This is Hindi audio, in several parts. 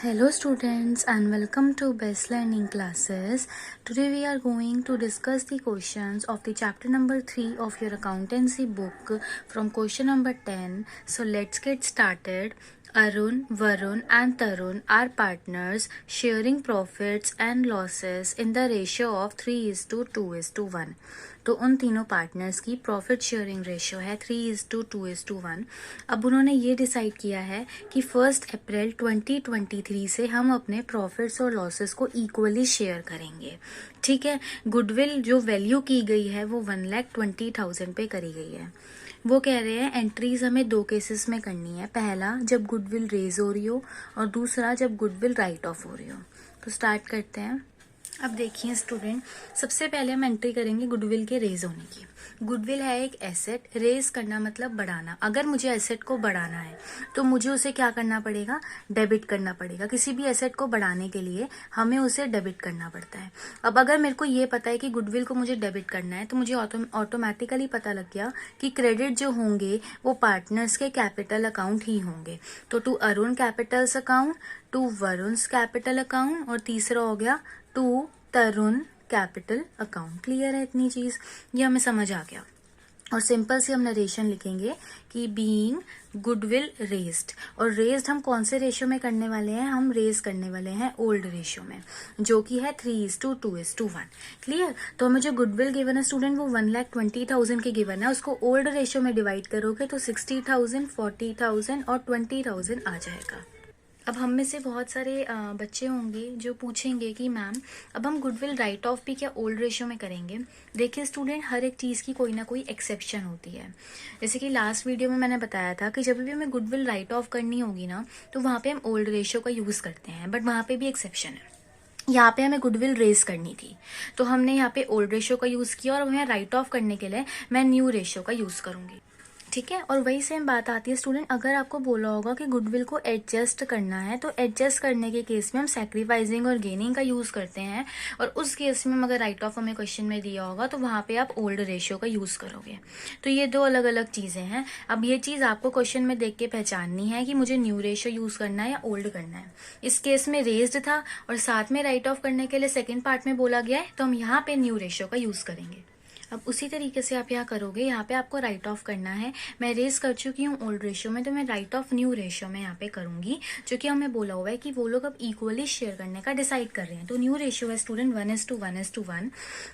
Hello students and welcome to Best Learning Classes. Today we are going to discuss the questions of the chapter number 3 of your accountancy book from question number 10. So let's get started. Arun, Varun and Tarun are partners sharing profits and losses in the ratio of 3:2:1. तो उन तीनों पार्टनर्स की प्रॉफिट शेयरिंग रेशियो है 3:2:1. अब उन्होंने ये डिसाइड किया है कि 1 अप्रैल 2023 से हम अपने प्रॉफिट्स और लॉसेस को इक्वली शेयर करेंगे. ठीक है. गुडविल जो वैल्यू की गई है वो 1,20,000 पे करी गई है. वो कह रहे हैं एंट्रीज हमें 2 केसेस में करनी है. पहला जब गुडविल रेज हो रही हो और दूसरा जब गुडविल राइट ऑफ हो रही हो. तो स्टार्ट करते हैं. अब देखिए स्टूडेंट, सबसे पहले हम एंट्री करेंगे गुडविल के रेज होने की. गुडविल है एक एसेट. रेज करना मतलब बढ़ाना. अगर मुझे एसेट को बढ़ाना है तो मुझे उसे क्या करना पड़ेगा? डेबिट करना पड़ेगा. किसी भी एसेट को बढ़ाने के लिए हमें उसे डेबिट करना पड़ता है. अब अगर मेरे को ये पता है कि गुडविल को मुझे डेबिट करना है तो मुझे ऑटोमेटिकली पता लग गया कि क्रेडिट जो होंगे वो पार्टनर्स के कैपिटल अकाउंट ही होंगे. तो to Arun capitals account, to Varun's capital account और तीसरा हो गया to Tarun capital account. Clear है इतनी चीज? ये हमें समझ आ गया. और सिंपल सी हम नरेशन लिखेंगे कि बीइंग गुडविल रेज्ड. और रेज्ड हम कौन से रेशियो में करने वाले हैं? हम रेज करने वाले हैं ओल्ड रेशियो में, जो कि है 3:2:1. क्लियर? तो हमें जो गुडविल गिवन है स्टूडेंट वो 1,20,000 के गिवन है. उसको ओल्ड रेशियो में डिवाइड करोगे तो 60,000, 40,000 और 20,000 आ जाएगा. अब हम में से बहुत सारे बच्चे होंगे जो पूछेंगे कि मैम अब हम गुडविल राइट ऑफ भी क्या ओल्ड रेशियो में करेंगे? देखिए स्टूडेंट, हर एक चीज़ की कोई ना कोई एक्सेप्शन होती है. जैसे कि लास्ट वीडियो में मैंने बताया था कि जब भी हमें गुडविल राइट ऑफ करनी होगी ना तो वहाँ पे हम ओल्ड रेशियो का यूज़ करते हैं. बट वहाँ पे भी एक्सेप्शन है. यहाँ पे हमें गुडविल रेज करनी थी तो हमने यहाँ पे ओल्ड रेशियो का यूज़ किया और हमें राइट ऑफ करने के लिए मैं न्यू रेशियो का यूज़ करूँगी. ठीक है. और वही सेम बात आती है स्टूडेंट, अगर आपको बोला होगा कि गुडविल को एडजस्ट करना है तो एडजस्ट करने के केस में हम सैक्रिफाइसिंग और गेनिंग का यूज करते हैं. और उस केस में अगर राइट ऑफ हमें क्वेश्चन में दिया होगा तो वहां पे आप ओल्ड रेशियो का यूज करोगे. तो ये दो अलग अलग चीजें हैं. अब ये चीज आपको क्वेश्चन में देख के पहचाननी है कि मुझे न्यू रेशियो यूज करना है या ओल्ड करना है. इस केस में रेज्ड था और साथ में राइट ऑफ करने के लिए सेकेंड पार्ट में बोला गया है तो हम यहाँ पे न्यू रेशियो का यूज करेंगे. अब उसी तरीके से आप यहाँ करोगे. यहाँ पे आपको राइट ऑफ करना है. मैं रेज कर चुकी हूँ ओल्ड रेशियो में तो मैं राइट ऑफ न्यू रेशियो में यहाँ पे करूंगी, जो कि हमें बोला हुआ है कि वो लोग अब इक्वली शेयर करने का डिसाइड कर रहे हैं. तो न्यू रेशियो है स्टूडेंट 1:1:1.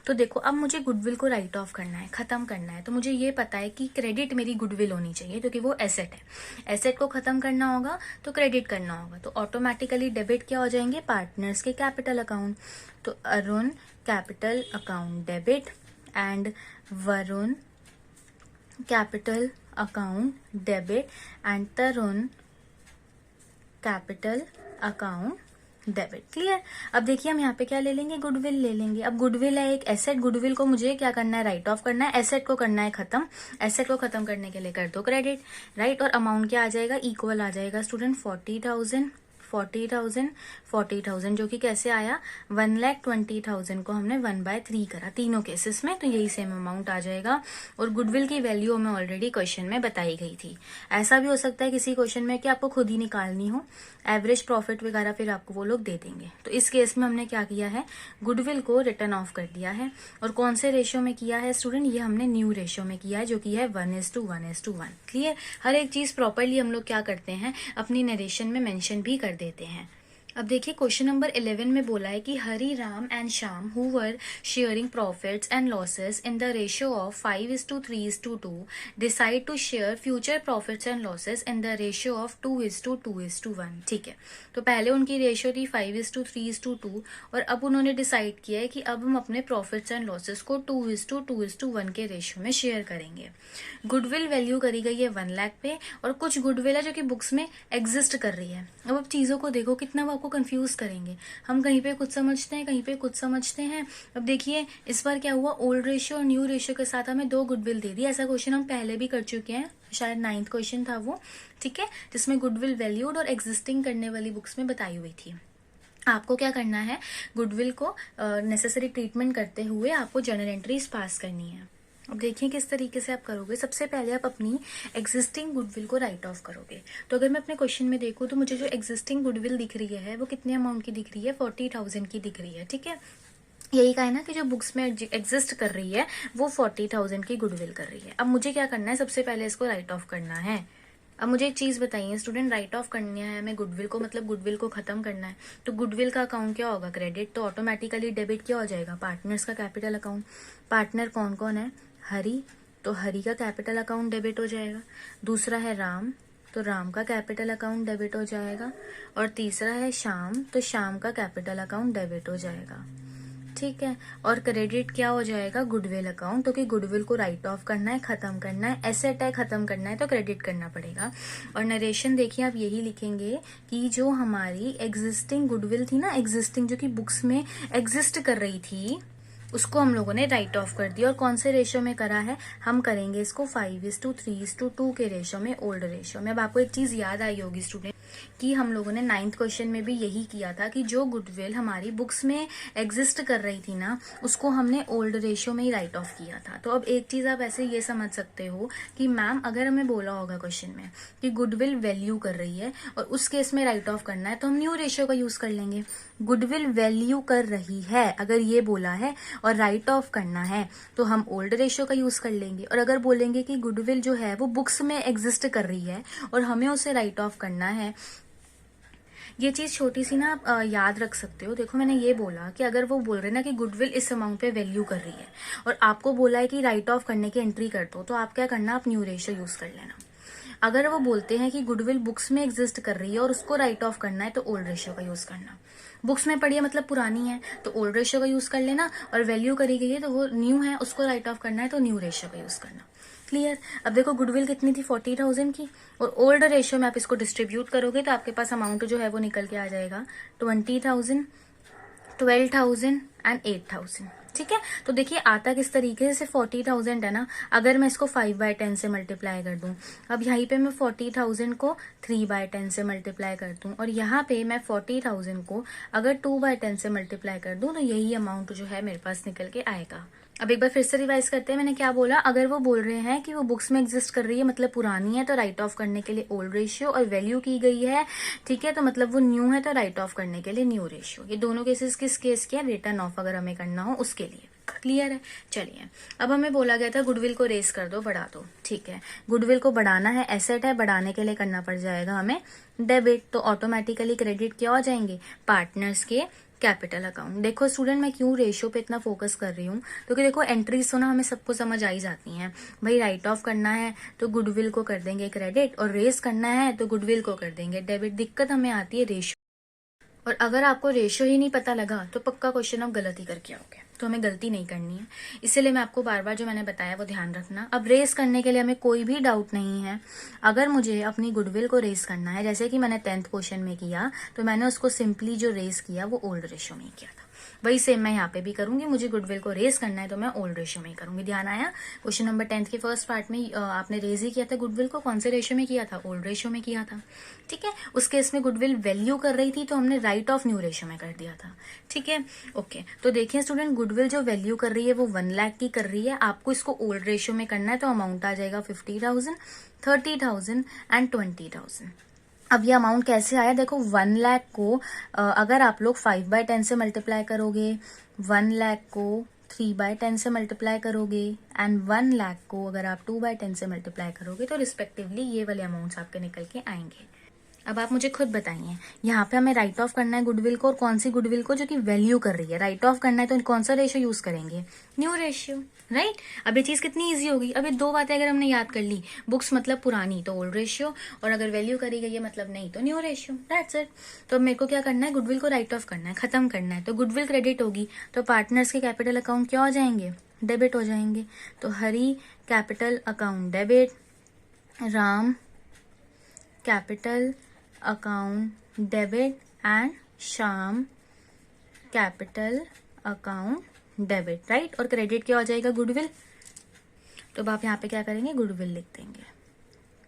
तो देखो अब मुझे गुडविल को राइट ऑफ करना है, खत्म करना है. तो मुझे ये पता है कि क्रेडिट मेरी गुडविल होनी चाहिए क्योंकि वो एसेट है. एसेट को खत्म करना होगा तो क्रेडिट करना होगा. तो ऑटोमेटिकली डेबिट क्या हो जाएंगे? पार्टनर्स के कैपिटल अकाउंट. तो Arun capital account debit and Varun capital account debit and Tarun capital account debit. Clear? अब देखिए हम यहाँ पे क्या ले लेंगे? गुडविल ले लेंगे. अब गुडविल है एक एसेट. गुडविल को मुझे क्या करना है? राइट ऑफ करना है. एसेट को करना है खत्म. एसेट को खत्म करने के लिए कर दो क्रेडिट. राइट? और अमाउंट क्या आ जाएगा? इक्वल आ जाएगा स्टूडेंट 40,000, 40,000, 40,000, जो कि कैसे आया? 1,20,000 को हमने 1/3 करा तीनों केसेस में. तो यही सेम अमाउंट आ जाएगा. और गुडविल की वैल्यू हमें ऑलरेडी क्वेश्चन में बताई गई थी. ऐसा भी हो सकता है किसी क्वेश्चन में कि आपको खुद ही निकालनी हो. एवरेज प्रॉफिट वगैरह फिर आपको वो लोग दे देंगे. तो इस केस में हमने क्या किया है? गुडविल को रिटर्न ऑफ कर दिया है. और कौन से रेशियो में किया है स्टूडेंट? ये हमने न्यू रेशियो में किया है, जो कि है 1:1:1. क्लियर? हर एक चीज प्रॉपरली हम लोग क्या करते हैं? अपनी नरेशन में मेंशन भी कर देते हैं. अब देखिए क्वेश्चन नंबर 11 में बोला है कि Hari, Ram and Shyam who were sharing profits and losses in the ratio of 5:3:2 decide to share future profits and losses in the ratio of 2:2:1. ठीक है. तो पहले उनकी रेशियो थी 5:3:2 और अब उन्होंने डिसाइड किया है कि अब हम अपने प्रॉफिट्स एंड लॉसेस को 2:2:1 के रेशियो में शेयर करेंगे. गुडविल वैल्यू करी गई है 1 लाख पे और कुछ गुडविल है जो कि बुक्स में एग्जिस्ट कर रही है. अब चीजों को देखो कितना वो आपको कंफ्यूज करेंगे. हम कहीं पे कुछ समझते हैं, कहीं पे कुछ समझते हैं. अब देखिए इस बार क्या हुआ? ओल्ड रेशियो और न्यू रेशियो के साथ हमें 2 गुडविल दे दी. ऐसा क्वेश्चन हम पहले भी कर चुके हैं, शायद 9th क्वेश्चन था वो. ठीक है, जिसमें गुडविल वैल्यूड और एग्जिस्टिंग करने वाली बुक्स में बताई हुई थी. आपको क्या करना है? गुडविल को नेसेसरी ट्रीटमेंट करते हुए आपको जर्नल एंट्रीज पास करनी है. अब देखिए किस तरीके से आप करोगे। सबसे पहले आप अपनी एग्जिस्टिंग गुडविल को राइट ऑफ करोगे। तो अगर मैं अपने क्वेश्चन में देखूँ तो मुझे जो एग्जिस्टिंग गुडविल दिख रही है वो कितने अमाउंट की दिख रही है, 40,000 की दिख रही है। ठीक है, यही कहा है ना कि जो बुक्स में एग्जिस्ट कर रही है वो 40,000 की गुडविल कर रही है। अब मुझे क्या करना है, सबसे पहले इसको राइट ऑफ करना है। अब मुझे एक चीज बताइए स्टूडेंट, राइट ऑफ करनी है हमें गुडविल को, मतलब गुडविल को खत्म करना है। तो गुडविल का अकाउंट क्या होगा, क्रेडिट। तो ऑटोमेटिकली डेबिट क्या हो जाएगा, पार्टनर्स का कैपिटल अकाउंट। पार्टनर कौन कौन है, हरी, तो हरी का कैपिटल अकाउंट डेबिट हो जाएगा। दूसरा है राम, तो राम का कैपिटल अकाउंट डेबिट हो जाएगा। और तीसरा है श्याम, तो श्याम का कैपिटल अकाउंट डेबिट हो जाएगा। ठीक है, और क्रेडिट क्या हो जाएगा, गुडविल अकाउंट, क्योंकि गुडविल को राइट ऑफ करना है, खत्म करना है, एसेट है, खत्म करना है, तो क्रेडिट करना पड़ेगा। और नरेशन देखिए आप यही लिखेंगे कि जो हमारी एग्जिस्टिंग गुडविल थी ना, एग्जिस्टिंग जो कि बुक्स में एग्जिस्ट कर रही थी, उसको हम लोगों ने राइट ऑफ कर दिया। और कौन से रेशो में करा है, हम करेंगे इसको 5:3:2 के रेशो में, ओल्ड रेशो में। अब आपको एक चीज याद आई होगी स्टूडेंट कि हम लोगों ने 9th क्वेश्चन में भी यही किया था कि जो गुडविल हमारी बुक्स में एग्जिस्ट कर रही थी ना, उसको हमने ओल्ड रेशियो में ही राइट ऑफ किया था। तो अब एक चीज आप ऐसे ये समझ सकते हो कि मैम अगर हमें बोला होगा क्वेश्चन में कि गुडविल वैल्यू कर रही है और उस केस में राइट ऑफ करना है, तो हम न्यू रेशियो का यूज कर लेंगे। गुडविल वैल्यू कर रही है अगर ये बोला है और राइट ऑफ करना है तो हम ओल्ड रेशियो का यूज कर लेंगे। और अगर बोलेंगे कि गुडविल जो है वो बुक्स में एग्जिस्ट कर रही है और हमें उसे राइट ऑफ करना है, ये चीज छोटी सी ना आप याद रख सकते हो। देखो मैंने ये बोला कि अगर वो बोल रहे ना कि गुडविल इस अमाउंट पे वैल्यू कर रही है और आपको बोला है कि राइट ऑफ करने की एंट्री कर दो, तो आप क्या करना, आप न्यू रेशियो यूज कर लेना। अगर वो बोलते हैं कि गुडविल बुक्स में एग्जिस्ट कर रही है और उसको राइट ऑफ करना है, तो ओल्ड रेशियो का यूज करना। बुक्स में पड़ी है मतलब पुरानी है, तो ओल्ड रेशियो का यूज कर लेना। और वैल्यू करी गई है तो वो न्यू है, उसको राइट ऑफ करना है, तो न्यू रेशियो का यूज करना। क्लियर। अब देखो गुडविल कितनी थी, 40,000 की, और ओल्ड रेशियो में आप इसको डिस्ट्रीब्यूट करोगे तो आपके पास अमाउंट जो है वो निकल के आ जाएगा 20,000, 12,000 एंड 8,000। ठीक है, तो देखिए आता किस तरीके से, 40,000 है ना, अगर मैं इसको 5/10 से मल्टीप्लाई कर दूं, अब यहाँ पे मैं 40,000 को 3/10 से मल्टीप्लाई कर दूं, और यहाँ पे मैं 40,000 को अगर 2/10 से मल्टीप्लाई कर दूं, तो यही अमाउंट जो है मेरे पास निकल के आएगा। अब एक बार फिर से रिवाइज करते हैं, मैंने क्या बोला। अगर वो बोल रहे हैं कि वो बुक्स में एग्जिस्ट कर रही है मतलब पुरानी है, तो राइट ऑफ करने के लिए ओल्ड रेशियो, और वैल्यू की गई है, ठीक है, तो मतलब वो न्यू है, तो राइट ऑफ करने के लिए न्यू रेशियो। ये दोनों केसेस किस केस के, रिटर्न ऑफ अगर हमें करना हो उसके लिए। क्लियर है। चलिए, अब हमें बोला गया था गुडविल को रेस कर दो, बढ़ा दो। ठीक है, गुडविल को बढ़ाना है, एसेट है, बढ़ाने के लिए करना पड़ जाएगा हमें डेबिट, तो ऑटोमेटिकली क्रेडिट क्या हो जाएंगे, पार्टनर्स के कैपिटल अकाउंट। देखो स्टूडेंट, मैं क्यों रेशियो पे इतना फोकस कर रही हूँ, क्योंकि देखो एंट्रीज तो ना हमें सबको समझ आ ही जाती हैं। भाई राइट ऑफ करना है तो गुडविल को कर देंगे क्रेडिट, और रेस करना है तो गुडविल को कर देंगे डेबिट। दिक्कत हमें आती है रेशियो, और अगर आपको रेशियो ही नहीं पता लगा तो पक्का क्वेश्चन आप गलत ही करके आओगे, तो हमें गलती नहीं करनी है। इसीलिए मैं आपको बार बार जो मैंने बताया वो ध्यान रखना। अब रेस करने के लिए हमें कोई भी डाउट नहीं है। अगर मुझे अपनी गुडविल को रेस करना है, जैसे कि मैंने 10th क्वेश्चन में किया, तो मैंने उसको सिंपली जो रेस किया वो ओल्ड रेशियो में ही किया था। वही सेम मैं यहाँ पे भी करूंगी। मुझे गुडविल को रेस करना है तो मैं ओल्ड रेशियो में ही करूंगी। ध्यान आया। क्वेश्चन नंबर 10th के फर्स्ट पार्ट में आपने रेज ही किया था गुडविल को, कौन से रेशियो में किया था, ओल्ड रेशियो में किया था। ठीक है, उस केस में गुडविल वैल्यू कर रही थी तो हमने राइट ऑफ न्यू रेशियो में कर दिया था। ठीक है, ओके। तो देखिए स्टूडेंट, गुडविल जो वैल्यू कर रही है वो 1 लाख की कर रही है। आपको इसको ओल्ड रेशियो में करना है, तो अमाउंट आ जाएगा 50,000, 30,000 एंड 20,000। अब ये अमाउंट कैसे आया, देखो 1 लाख को अगर आप लोग 5/10 से मल्टीप्लाई करोगे, 1 लाख को 3/10 से मल्टीप्लाई करोगे, एंड 1 लाख को अगर आप 2/10 से मल्टीप्लाई करोगे, तो रिस्पेक्टिवली ये वाले अमाउंट्स आपके निकल के आएंगे। अब आप मुझे खुद बताइए, यहाँ पे हमें राइट ऑफ करना है गुडविल को, और कौन सी गुडविल को, जो कि वैल्यू कर रही है। राइट ऑफ करना है तो कौन सा रेशियो यूज करेंगे, न्यू रेशियो, राइट। अब ये चीज कितनी इजी होगी। अब ये दो बातें अगर हमने याद कर ली, बुक्स मतलब पुरानी तो ओल्ड रेशियो, और अगर वैल्यू करी गई है मतलब नहीं तो न्यू रेशियो, दैट्स इट। तो अब मेरे को क्या करना है, गुडविल को राइट ऑफ करना है, खत्म करना है। तो गुडविल क्रेडिट होगी तो पार्टनर्स के कैपिटल अकाउंट क्या हो जाएंगे, डेबिट हो जाएंगे। तो Hari capital account debit, Ram capital account debit, and Shyam capital account debit, right. और क्रेडिट क्या हो जाएगा, गुडविल। तो अब आप यहाँ पे क्या करेंगे, गुडविल लिख देंगे।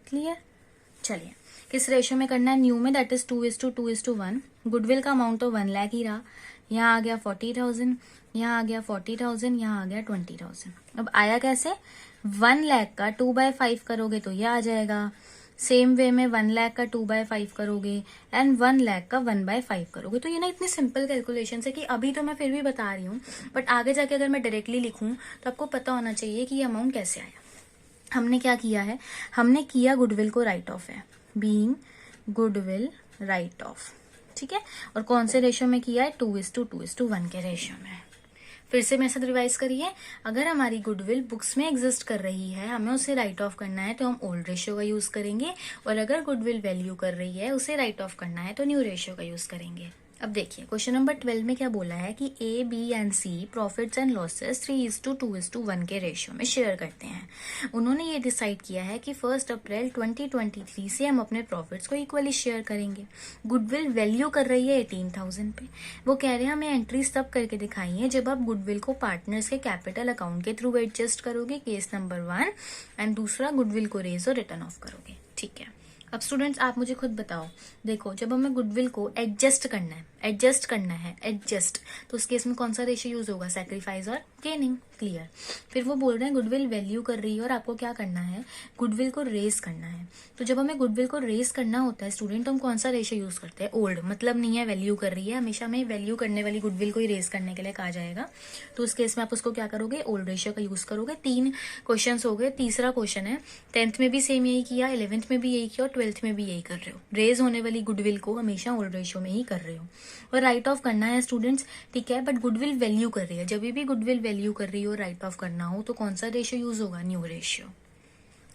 क्लियर। चलिए, किस रेशो में करना है? न्यू में, दैट इज 2:2:1। गुडविल का अमाउंट तो 1 लाख ही रहा, यहाँ आ गया 40,000, यहाँ आ गया 40,000, यहाँ आ गया 20,000। अब आया कैसे? 1 लाख का 2/5 करोगे तो ये आ जाएगा। सेम वे में 1 लाख का 2/5 करोगे एंड 1 लाख का 1/5 करोगे। तो ये ना इतनी सिंपल कैलकुलेशन है कि अभी तो मैं फिर भी बता रही हूँ, बट आगे जाके अगर मैं डायरेक्टली लिखूं तो आपको पता होना चाहिए कि ये अमाउंट कैसे आया। हमने क्या किया है? हमने किया गुडविल को राइट ऑफ है, बीइंग गुडविल राइट ऑफ, ठीक है। और कौन से रेशो में किया है? 2:2:1 के रेशो में। फिर से मेरे साथ रिवाइज करिए। अगर हमारी गुडविल बुक्स में एग्जिस्ट कर रही है, हमें उसे राइट ऑफ करना है तो हम ओल्ड रेशियो का यूज करेंगे, और अगर गुडविल वैल्यू कर रही है, उसे राइट ऑफ करना है तो न्यू रेशियो का यूज करेंगे। अब देखिए क्वेश्चन नंबर 12 में क्या बोला है कि A, B and C profits and losses 3:2:1 के रेशियो में शेयर करते हैं। उन्होंने ये डिसाइड किया है कि 1 अप्रैल 2023 से हम अपने प्रॉफिट्स को इक्वली शेयर करेंगे। गुडविल वैल्यू कर रही है 18,000 पे। वो कह रहे हैं हमें एंट्रीज तब करके दिखाई है जब आप गुडविल को पार्टनर्स के कैपिटल अकाउंट के थ्रू एडजस्ट करोगे, केस नंबर 1, एंड दूसरा गुडविल को रेज और रिटर्न ऑफ करोगे, ठीक है। अब स्टूडेंट्स आप मुझे खुद बताओ, देखो जब हमें गुडविल को एडजस्ट करना है, एडजस्ट, तो उस केस में कौन सा रेशियो यूज होगा? सैक्रिफाइस और गेनिंग, क्लियर। फिर वो बोल रहे हैं गुडविल वैल्यू कर रही है और आपको क्या करना है? गुडविल को रेस करना है। तो जब हमें गुडविल को रेस करना होता है स्टूडेंट, तो हम कौन सा रेशियो यूज करते हैं? ओल्ड, मतलब नहीं है वैल्यू कर रही है, हमेशा हमें वैल्यू करने वाली गुडविल को ही रेस करने के लिए कहा जाएगा। तो उस केस में आप उसको क्या करोगे? ओल्ड रेशियो का यूज करोगे। 3 क्वेश्चन हो गए, तीसरा क्वेश्चन है 10th में भी सेम यही किया, 11th में भी यही किया और 12th में भी यही कर रहे हो। रेज होने वाली गुडविल को हमेशा ओल्ड रेशियो में ही कर रहे हो और राइट ऑफ करना है स्टूडेंट्स, ठीक है। बट गुडविल वैल्यू कर रही है, जब भी गुडविल वैल्यू कर रही हो, राइट ऑफ करना हो, तो कौन सा रेशियो यूज होगा? New ratio.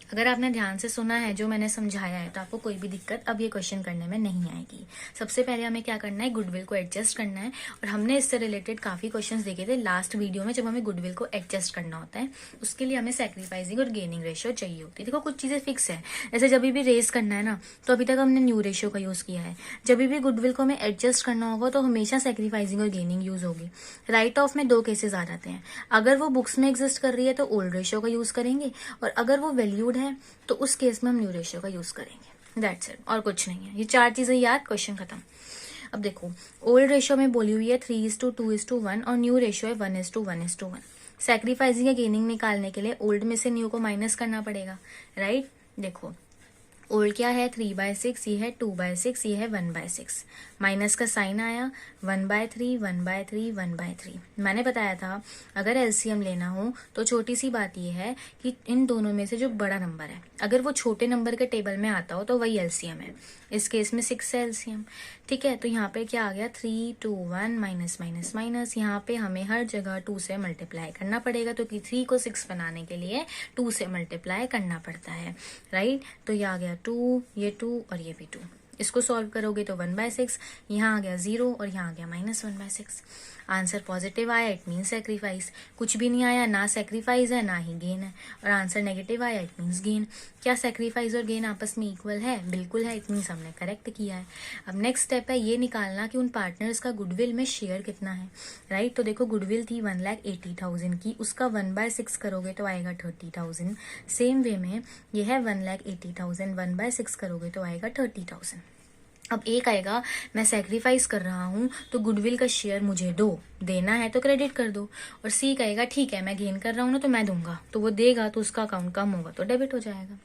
अगर आपने ध्यान से सुना है जो मैंने समझाया है तो आपको कोई भी दिक्कत अब ये क्वेश्चन करने में नहीं आएगी। सबसे पहले हमें क्या करना है? गुडविल को एडजस्ट करना है, और हमने इससे रिलेटेड काफी क्वेश्चंस देखे थे लास्ट वीडियो में। जब हमें गुडविल को एडजस्ट करना होता है उसके लिए हमें सैक्रिफाइसिंग और गेनिंग रेशियो चाहिए होती है। देखो कुछ चीजें फिक्स है, जैसे जब भी रेस करना है ना, तो अभी तक हमने न्यू रेशियो का यूज किया है। जब भी गुडविल को हमें एडजस्ट करना होगा तो हमेशा सैक्रिफाइसिंग और गेनिंग यूज होगी। राइट ऑफ में 2 केसेस आ जाते हैं, अगर वो बुक्स में एग्जिस्ट कर रही है तो ओल्ड रेशियो का यूज करेंगे, और अगर वो वैल्यूड है तो उस केस में हम न्यू रेशियो का यूज करेंगे। दैट्स इट, और कुछ नहीं है। ये 4 चीजें याद, क्वेश्चन खत्म। अब देखो ओल्ड रेशियो में बोली हुई है 3:2:1 और न्यू रेशियो है 1:1:1। सैक्रिफाइसिंग या गेनिंग निकालने के लिए ओल्ड में से न्यू को माइनस करना पड़ेगा, राइट। देखो ओल्ड क्या है? 3/6, ये है 2/6, ये है 1/6। माइनस का साइन आया, 1/3, 1/3, 1/3। मैंने बताया था अगर एलसीएम लेना हो तो छोटी सी बात ये है कि इन दोनों में से जो बड़ा नंबर है, अगर वो छोटे नंबर के टेबल में आता हो तो वही एलसीएम है। इस केस में 6 है एलसीएम, ठीक है। तो यहाँ पे क्या आ गया? 3, 2, 1, माइनस माइनस माइनस। यहाँ पे हमें हर जगह 2 से मल्टीप्लाई करना पड़ेगा, तो कि 3 को 6 बनाने के लिए 2 से मल्टीप्लाई करना पड़ता है, राइट। तो ये आ गया 2, ये 2 और ये भी 2। इसको सॉल्व करोगे तो 1/6, यहाँ आ गया 0 और यहाँ आ गया -1/6। आंसर पॉजिटिव आया, इट मीन सेक्रीफाइस। कुछ भी नहीं आया, ना सेक्रीफाइस है ना ही गेन है, और आंसर नेगेटिव आया, इट मीन्स गेन। क्या सेक्रीफाइस और गेन आपस में इक्वल है? बिल्कुल है, इट मीन्स हमने करेक्ट किया है। अब नेक्स्ट स्टेप है ये निकालना कि उन पार्टनर्स का गुडविल में शेयर कितना है, राइट। तो देखो गुडविल थी 1,80,000 की, उसका 1/6 करोगे तो आएगा 30,000। सेम वे में ये है 1,80,000, 1/6 करोगे तो आएगा 30,000। अब एक आएगा मैं सेक्रीफाइस कर रहा हूं तो गुडविल का शेयर मुझे दो, देना है तो क्रेडिट कर दो। और सी कहेगा ठीक है मैं गेन कर रहा हूं ना तो मैं दूंगा, तो वो देगा तो उसका अकाउंट कम होगा तो डेबिट हो जाएगा।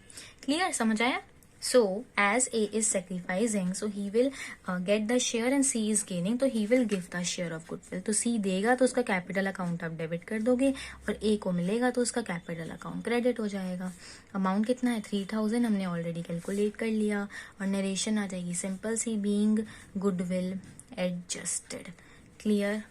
क्लियर, समझ आया? So as A is sacrificing, so he will get the share and C is gaining, तो he will give the share of goodwill। तो C देगा तो उसका कैपिटल अकाउंट आप डेबिट कर दोगे, और A को मिलेगा तो उसका कैपिटल अकाउंट क्रेडिट हो जाएगा। अमाउंट कितना है? 3,000 हमने ऑलरेडी कैलकुलेट कर लिया, और नरेशन आ जाएगी सिंपल सी, बीइंग गुडविल एडजस्टेड। क्लियर।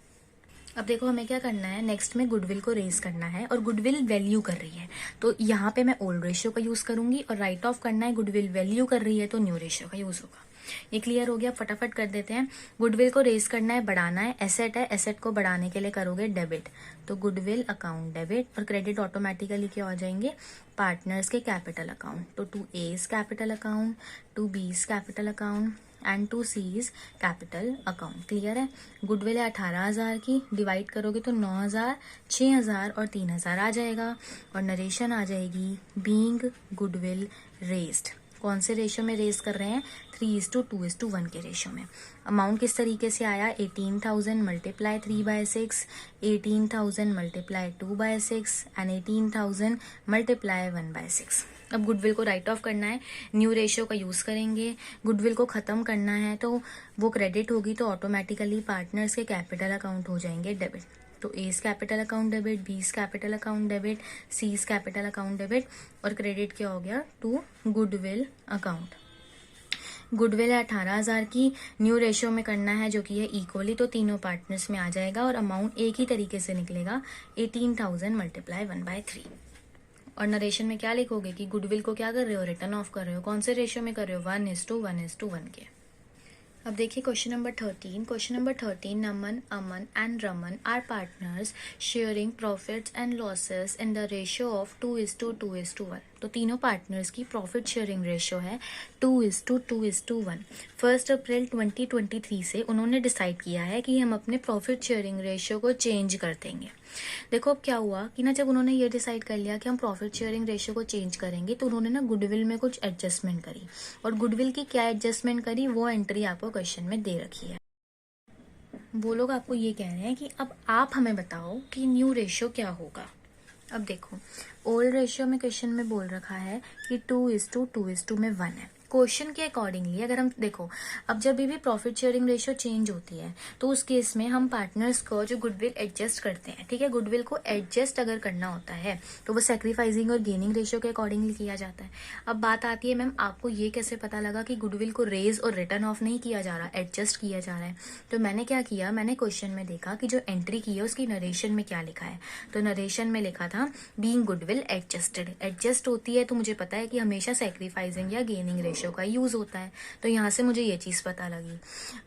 अब देखो हमें क्या करना है, नेक्स्ट में गुडविल को रेज करना है, और गुडविल वैल्यू कर रही है तो यहाँ पे मैं ओल्ड रेशियो का यूज करूंगी, और राइट ऑफ करना है गुडविल वैल्यू कर रही है तो न्यू रेशियो का यूज होगा। ये क्लियर हो गया? फटाफट कर देते हैं। गुडविल को रेज करना है, बढ़ाना है, एसेट है, एसेट को बढ़ाने के लिए करोगे डेबिट, तो गुडविल अकाउंट डेबिट, और क्रेडिट ऑटोमेटिकली क्या हो जाएंगे? पार्टनर्स के कैपिटल अकाउंट, तो to A's capital account, to B's capital account and to C's capital account. Clear है? गुडविल है 18,000 की, डिवाइड करोगे तो 9,000, 6,000 और 3,000 आ जाएगा, और नरेशन आ जाएगी बीइंग गुडविल रेज्ड। कौन से रेशो में रेज कर रहे हैं? 3:2:1 के रेशो में। अमाउंट किस तरीके से आया? 18,000 मल्टीप्लाई 3/6, 18,000 मल्टीप्लाई 2/6 एंड 18,000 मल्टीप्लाई 1/6। अब गुडविल को राइट ऑफ करना है, न्यू रेशियो का यूज करेंगे। गुडविल को खत्म करना है तो वो क्रेडिट होगी तो ऑटोमेटिकली पार्टनर्स के कैपिटल अकाउंट हो जाएंगे डेबिट। तो एस कैपिटल अकाउंट डेबिट, बीस capital account debit, seize capital account debit, और क्रेडिट क्या हो गया? To goodwill account. गुडविल है 18,000 की, न्यू रेशियो में करना है जो कि है इक्वली, तो तीनों पार्टनर्स में आ जाएगा और अमाउंट एक ही तरीके से निकलेगा, 18,000 मल्टीप्लाई 1/3। और नरेशन में क्या लिखोगे कि गुडविल को क्या कर रहे हो? रिटर्न ऑफ कर रहे हो। कौन से रेशियो में कर रहे हो? 1:1:1 के। अब देखिए question number 13। Question number 13, Naman, Aman and Raman are partners sharing profits and losses in the ratio of 2:2:1। तो तीनों पार्टनर्स की प्रॉफिट शेयरिंग रेशियो है 2:2:1। 1 अप्रैल 2023 से उन्होंने डिसाइड किया है कि हम अपने प्रॉफिट शेयरिंग रेशियो को चेंज कर देंगे। देखो अब क्या हुआ कि ना, जब उन्होंने ये डिसाइड कर लिया कि हम प्रॉफिट शेयरिंग रेशियो को चेंज करेंगे तो उन्होंने ना गुडविल में कुछ एडजस्टमेंट करी। और गुडविल की क्या एडजस्टमेंट करी वो एंट्री आपको क्वेश्चन में दे रखी है। वो लोग आपको ये कह रहे हैं कि अब आप हमें बताओ कि न्यू रेशियो क्या होगा। अब देखो ओल्ड रेशियो में क्वेश्चन में बोल रखा है कि 2:2:1 में 1 है। क्वेश्चन के अकॉर्डिंगली अगर हम देखो, अब जब भी प्रॉफिट शेयरिंग रेशियो चेंज होती है तो उस केस में हम पार्टनर्स को जो गुडविल एडजस्ट करते हैं, ठीक है, गुडविल को एडजस्ट अगर करना होता है तो वो सैक्रिफाइसिंग और गेनिंग रेशियो के अकॉर्डिंगली किया जाता है। अब बात आती है मैम आपको ये कैसे पता लगा कि गुडविल को रेज और रिटर्न ऑफ नहीं किया जा रहा, एडजस्ट किया जा रहा है? तो मैंने क्या किया, मैंने क्वेश्चन में देखा कि जो एंट्री की है उसकी नरेशन में क्या लिखा है। तो नरेशन में लिखा था बीइंग गुडविल एडजस्टेड। एडजस्ट होती है तो मुझे पता है कि हमेशा सैक्रिफाइसिंग या गेनिंग रेशियो का यूज होता है, तो यहाँ से मुझे ये चीज पता लगी।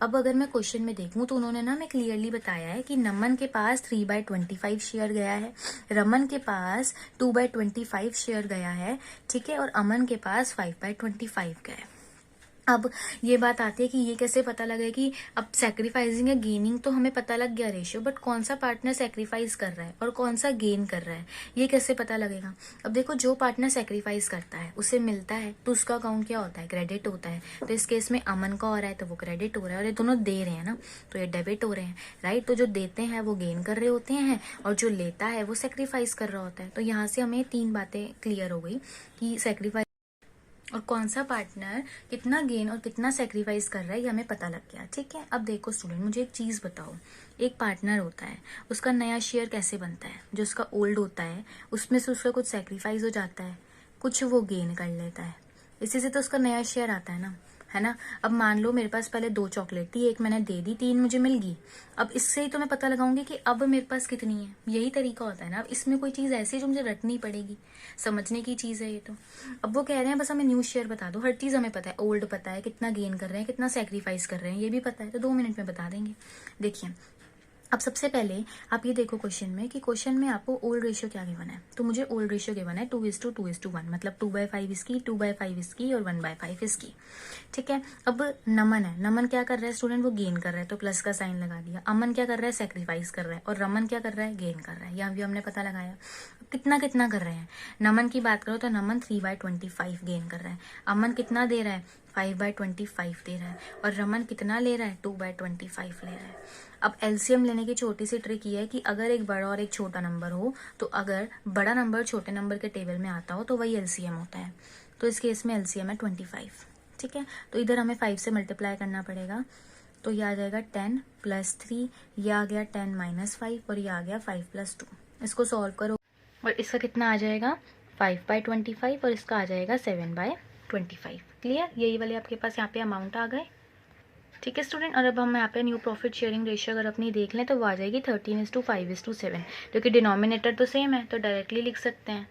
अब अगर मैं क्वेश्चन में देखूं तो उन्होंने ना मैं क्लियरली बताया है कि नमन के पास 3/25 शेयर गया है, रमन के पास 2/25 शेयर गया है, ठीक है, और अमन के पास 5/25 गया है। अब ये बात आती है कि ये कैसे पता लगे कि अब सैक्रिफाइसिंग या गेनिंग तो हमें पता लग गया रेशियो, बट कौन सा पार्टनर सैक्रिफाइस कर रहा है और कौन सा गेन कर रहा है ये कैसे पता लगेगा? अब देखो जो पार्टनर सैक्रिफाइस करता है उसे मिलता है तो उसका अकाउंट क्या होता है? क्रेडिट होता है। तो इस केस में अमन का हो रहा है तो वो क्रेडिट हो रहा है, और ये दोनों दे रहे हैं ना तो ये डेबिट हो रहे हैं, राइट। तो जो देते हैं वो गेन कर रहे होते हैं और जो लेता है वो सैक्रिफाइस कर रहा होता है। तो यहाँ से हमें तीन बातें क्लियर हो गई कि सैक्रिफाइस और कौन सा पार्टनर कितना गेन और कितना सेक्रीफाइस कर रहा है ये हमें पता लग गया, ठीक है। अब देखो स्टूडेंट, मुझे एक चीज बताओ, एक पार्टनर होता है, उसका नया शेयर कैसे बनता है? जो उसका ओल्ड होता है उसमें से उसका कुछ सेक्रीफाइस हो जाता है, कुछ वो गेन कर लेता है, इसी से तो उसका नया शेयर आता है ना। अब मान लो मेरे पास पहले 2 चॉकलेट थी, एक मैंने दे दी, 3 मुझे मिल गई। अब इससे ही तो मैं पता लगाऊंगी कि अब मेरे पास कितनी है, यही तरीका होता है ना। अब इसमें कोई चीज ऐसी जो मुझे रटनी पड़ेगी, समझने की चीज है ये तो। अब वो कह रहे हैं बस हमें न्यू शेयर बता दो, हर चीज हमें पता है, ओल्ड पता है, कितना गेन कर रहे हैं, कितना सेक्रीफाइस कर रहे हैं ये भी पता है, तो 2 मिनट में बता देंगे। देखिए अब सबसे पहले आप ये देखो क्वेश्चन में कि क्वेश्चन में आपको ओल्ड रेशियो क्या गिवन है। तो मुझे ओल्ड रेशियो गिवन है 2:2:1, मतलब 2/5 इसकी, 2/5 इसकी और 1/5 इसकी, ठीक है। अब नमन है, नमन क्या कर रहा है स्टूडेंट? वो गेन कर रहा है तो प्लस का साइन लगा दिया। अमन क्या कर रहा है? सेक्रीफाइस कर रहा है। और रमन क्या कर रहा है? गेन कर रहा है। यहाँ भी हमने पता लगाया कितना कितना कर रहे हैं। नमन की बात करो तो नमन 3/25 गेन कर रहा है, अमन कितना दे रहा है? 5/25 दे रहा है, और रमन कितना ले रहा है? 2/25 ले रहा है। अब एलसीएम लेने की छोटी सी ट्रिक ये है कि अगर एक बड़ा और एक छोटा नंबर हो तो अगर बड़ा नंबर छोटे नंबर के टेबल में आता हो तो वही एलसीएम होता है। तो इस केस में एलसीएम है 25, ठीक है। तो इधर हमें 5 से मल्टीप्लाई करना पड़ेगा, तो ये आ जाएगा 10 + 3, ये आ गया 10 - 5 और ये आ गया 5 + 2। इसको सॉल्व करो और इसका कितना आ जाएगा? 5/25 और इसका आ जाएगा 7/25। क्लियर? यही वाले आपके पास यहाँ पे अमाउंट आ गए, ठीक है स्टूडेंट। और अब हम यहाँ पे न्यू प्रॉफिट शेयरिंग रेशियो अगर अपनी देख लें तो वो आ जाएगी 13:5:7, क्योंकि डिनोमिनेटर तो सेम है तो डायरेक्टली लिख सकते हैं।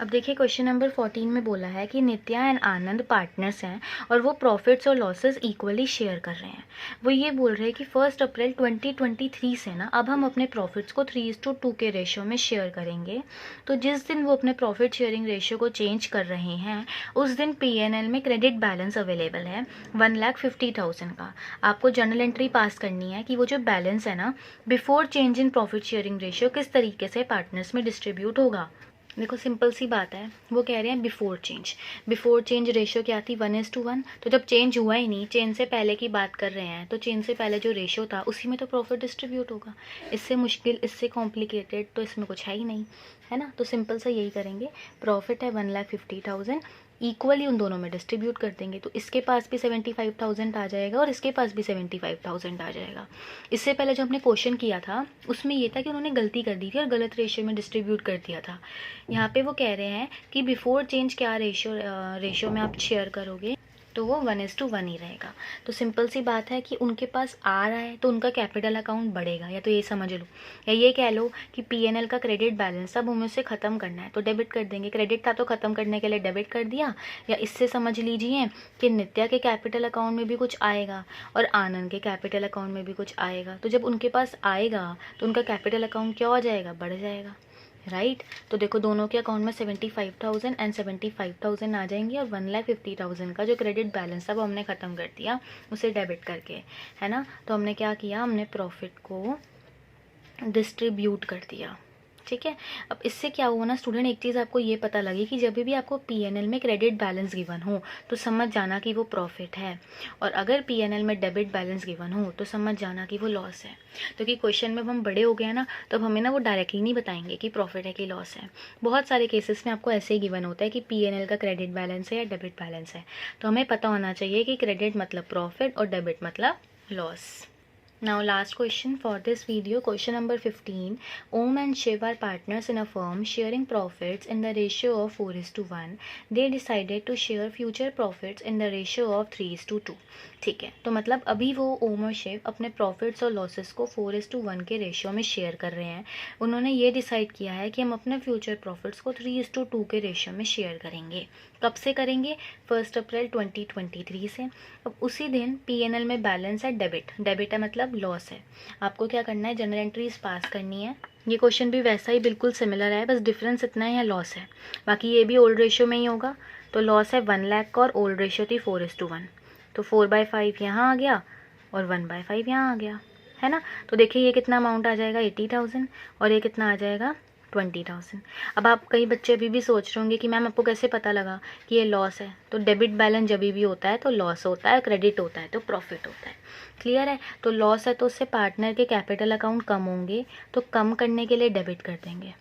अब देखिए क्वेश्चन नंबर 14 में बोला है कि नित्या एंड आनंद पार्टनर्स हैं और वो प्रॉफिट्स और लॉसेस इक्वली शेयर कर रहे हैं। वो ये बोल रहे हैं कि 1 अप्रैल 2023 से ना अब हम अपने प्रॉफिट्स को 3:2 के रेशियो में शेयर करेंगे। तो जिस दिन वो अपने प्रॉफिट शेयरिंग रेशियो को चेंज कर रहे हैं उस दिन PNL में क्रेडिट बैलेंस अवेलेबल है 1,50,000 का। आपको जर्नल एंट्री पास करनी है कि वो जो बैलेंस है ना before change in profit sharing ratio किस तरीके से पार्टनर्स में डिस्ट्रीब्यूट होगा। देखो सिंपल सी बात है, वो कह रहे हैं बिफोर चेंज रेशियो क्या थी, 1:1। तो जब चेंज हुआ ही नहीं, चेंज से पहले की बात कर रहे हैं, तो चेंज से पहले जो रेशियो था उसी में तो प्रॉफिट डिस्ट्रीब्यूट होगा। इससे मुश्किल, इससे कॉम्प्लिकेटेड तो इसमें कुछ है ही नहीं, है ना। तो सिंपल सा यही करेंगे, प्रॉफिट है 1,50,000, इक्वली उन दोनों में डिस्ट्रीब्यूट कर देंगे। तो इसके पास भी 75,000 आ जाएगा और इसके पास भी 75,000 आ जाएगा। इससे पहले जो हमने क्वेश्चन किया था उसमें ये था कि उन्होंने गलती कर दी थी और गलत रेशियो में डिस्ट्रीब्यूट कर दिया था। यहाँ पे वो कह रहे हैं कि बिफोर चेंज क्या रेशियो में आप शेयर करोगे, तो वो 1:1 ही रहेगा। तो सिंपल सी बात है कि उनके पास आ रहा है तो उनका कैपिटल अकाउंट बढ़ेगा, या तो ये समझ लो, या ये कह लो कि पीएनएल का क्रेडिट बैलेंस अब हमें उसे ख़त्म करना है तो डेबिट कर देंगे। क्रेडिट था तो ख़त्म करने के लिए डेबिट कर दिया। या इससे समझ लीजिए कि नित्या के कैपिटल अकाउंट में भी कुछ आएगा और आनंद के कैपिटल अकाउंट में भी कुछ आएगा। तो जब उनके पास आएगा तो उनका कैपिटल अकाउंट क्या हो जाएगा, बढ़ जाएगा, राइट। तो देखो दोनों के अकाउंट में 75,000 एंड 75,000 आ जाएंगे और 1,50,000 का जो क्रेडिट बैलेंस था वो हमने ख़त्म कर दिया उसे डेबिट करके, है ना। तो हमने क्या किया, हमने प्रॉफिट को डिस्ट्रीब्यूट कर दिया, ठीक है। अब इससे क्या हुआ ना स्टूडेंट, एक चीज़ आपको ये पता लगी कि जब भी आपको पीएनएल में क्रेडिट बैलेंस गिवन हो तो समझ जाना कि वो प्रॉफिट है, और अगर पीएनएल में डेबिट बैलेंस गिवन हो तो समझ जाना कि वो लॉस है। तो कि क्वेश्चन में हम बड़े हो गए ना, तब हमें ना वो डायरेक्टली नहीं बताएंगे कि प्रॉफिट है कि लॉस है। बहुत सारे केसेस में आपको ऐसे ही गिवन होता है कि पीएनएल का क्रेडिट बैलेंस है या डेबिट बैलेंस है। तो हमें पता होना चाहिए कि क्रेडिट मतलब प्रॉफिट और डेबिट मतलब loss. Now last question for this video, question number 15. Om and Shiv are partners in a firm sharing profits in the ratio of 4:1. They decided to share future profits in the ratio of 3:2. ठीक है, तो मतलब अभी वो ओम और शिव अपने प्रॉफिट्स और लॉसेस को 4:1 के रेशियो में शेयर कर रहे हैं। उन्होंने ये डिसाइड किया है कि हम अपने फ्यूचर प्रॉफिट्स को 3:2 के रेशियो में शेयर करेंगे। कब से करेंगे, 1 अप्रैल 2023 से। अब उसी दिन पीएनएल में बैलेंस है डेबिट है मतलब लॉस है। आपको क्या करना है, जनरल एंट्रीज पास करनी है। ये क्वेश्चन भी वैसा ही बिल्कुल सिमिलर है, बस डिफरेंस इतना है, यहाँ लॉस है। बाकी ये भी ओल्ड रेशियो में ही होगा। तो लॉस है 1 लाख का और ओल्ड रेशियो थी 4:1। तो 4/5 यहाँ आ गया और 1/5 यहाँ आ गया, है ना। तो देखिए ये कितना अमाउंट आ जाएगा, 80,000, और ये कितना आ जाएगा, 20,000। अब आप कई बच्चे अभी भी सोच रहे होंगे कि मैम आपको कैसे पता लगा कि ये लॉस है। तो डेबिट बैलेंस जब भी होता है तो लॉस होता है, क्रेडिट होता है तो प्रॉफिट होता है। क्लियर है। तो लॉस है तो उससे पार्टनर के कैपिटल अकाउंट कम होंगे, तो कम करने के लिए डेबिट कर देंगे।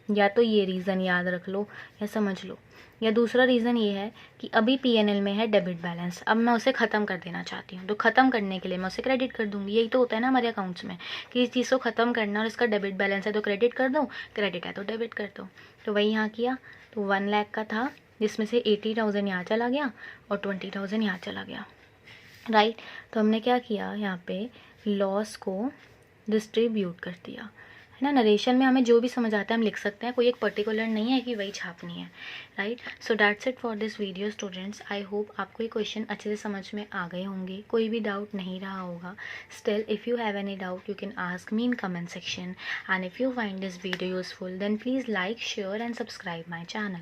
या तो ये रीज़न याद रख लो या समझ लो, या दूसरा रीज़न ये है कि अभी पीएनएल में है डेबिट बैलेंस, अब मैं उसे ख़त्म कर देना चाहती हूँ, तो ख़त्म करने के लिए मैं उसे क्रेडिट कर दूँगी। यही तो होता है ना हमारे अकाउंट्स में कि इस चीज़ को ख़त्म करना और इसका डेबिट बैलेंस है तो क्रेडिट कर दो, क्रेडिट है तो डेबिट कर दो। तो वही यहाँ किया। तो 1 लाख का था जिसमें से 80,000 यहाँ चला गया और 20,000 यहाँ चला गया, राइट। तो हमने क्या किया, यहाँ पे लॉस को डिस्ट्रीब्यूट कर दिया, है ना। नरेशन में हमें जो भी समझ आता है हम लिख सकते हैं, कोई एक पर्टिकुलर नहीं है कि वही छापनी है, right. So that's it for this video students. I hope आपको ये क्वेश्चन अच्छे से समझ में आ गए होंगे, कोई भी डाउट नहीं रहा होगा। Still if you have any doubt you can ask me in comment section, and if you find this video useful then please like, share and subscribe my channel.